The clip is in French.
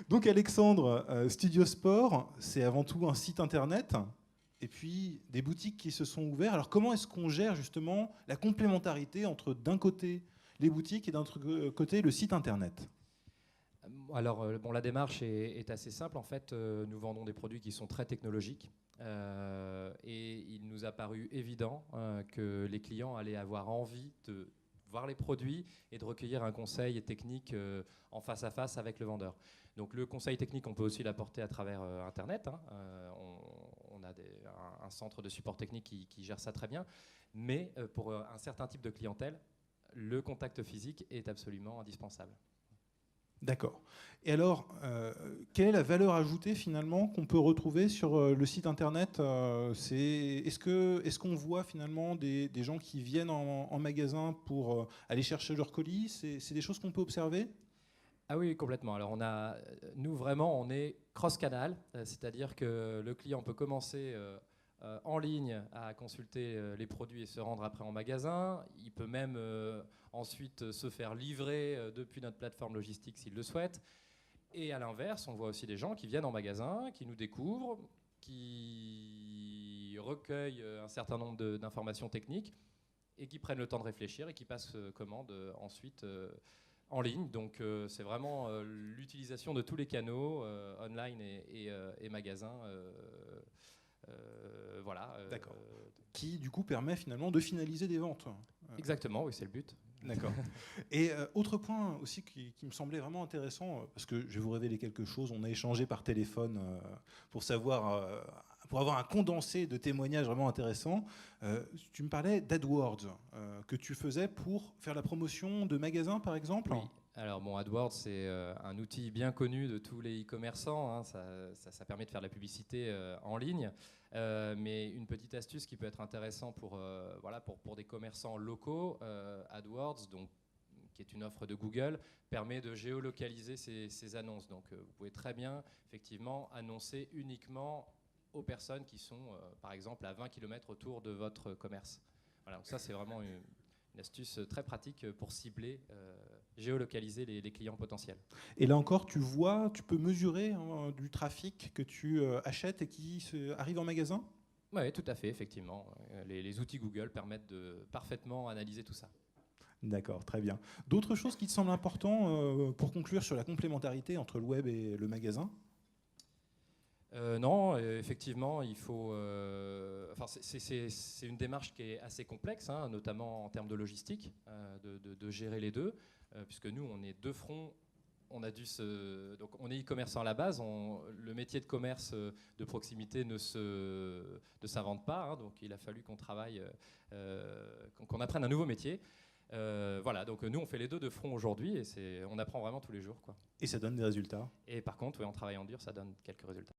Donc Alexandre, Studio Sport, c'est avant tout un site internet et puis des boutiques qui se sont ouvertes. Alors comment est-ce qu'on gère justement la complémentarité entre d'un côté les boutiques et d'un autre côté le site internet? Alors, bon, la démarche est assez simple. En fait, nous vendons des produits qui sont très technologiques. Et il nous a paru évident que les clients allaient avoir envie de voir les produits et de recueillir un conseil technique en face à face avec le vendeur. Donc le conseil technique, on peut aussi l'apporter à travers Internet. On a un centre de support technique qui gère ça très bien. Mais pour un certain type de clientèle, le contact physique est absolument indispensable. D'accord. Et alors, quelle est la valeur ajoutée finalement qu'on peut retrouver sur le site internet? Est-ce qu'on voit finalement des gens qui viennent en magasin pour aller chercher leur colis? C'est des choses qu'on peut observer? Ah oui, complètement. Alors nous vraiment, on est cross-canal, c'est-à-dire que le client peut commencer en ligne à consulter les produits et se rendre après en magasin. Il peut même ensuite se faire livrer depuis notre plateforme logistique s'il le souhaite. Et à l'inverse, on voit aussi des gens qui viennent en magasin, qui nous découvrent, qui recueillent un certain nombre d'informations techniques et qui prennent le temps de réfléchir et qui passent commande ensuite en ligne. Donc c'est vraiment l'utilisation de tous les canaux, online et magasins. Voilà. D'accord. Qui du coup permet finalement de finaliser des ventes. Exactement, oui, c'est le but. D'accord. Et autre point aussi qui me semblait vraiment intéressant, parce que je vais vous révéler quelque chose, on a échangé par téléphone pour savoir, pour avoir un condensé de témoignages vraiment intéressants. Tu me parlais d'AdWords, que tu faisais pour faire la promotion de magasins par exemple. Oui. Alors bon, AdWords, c'est un outil bien connu de tous les e-commerçants. Hein. Ça permet de faire de la publicité en ligne. Mais une petite astuce qui peut être intéressante pour des commerçants locaux, AdWords, donc, qui est une offre de Google, permet de géolocaliser ces annonces. Donc vous pouvez très bien effectivement annoncer uniquement aux personnes qui sont par exemple à 20 km autour de votre commerce. Voilà, donc ça c'est vraiment une astuce très pratique pour cibler, géolocaliser les clients potentiels. Et là encore, tu peux mesurer du trafic que tu achètes et qui arrive en magasin? Oui, tout à fait, effectivement. Les outils Google permettent de parfaitement analyser tout ça. D'accord, très bien. D'autres choses qui te semblent importantes pour conclure sur la complémentarité entre le web et le magasin? Non, effectivement, il faut. Enfin, c'est une démarche qui est assez complexe, hein, notamment en termes de logistique, de gérer les deux, puisque nous, on est deux fronts. Donc, on est e-commerçant à la base. Le métier de commerce de proximité ne s'invente pas. Hein, donc, il a fallu qu'on travaille, qu'on apprenne un nouveau métier. Voilà. Donc, nous, on fait les deux de front aujourd'hui, et on apprend vraiment tous les jours, quoi. Et ça donne des résultats? Et par contre, oui, en travaillant dur, ça donne quelques résultats.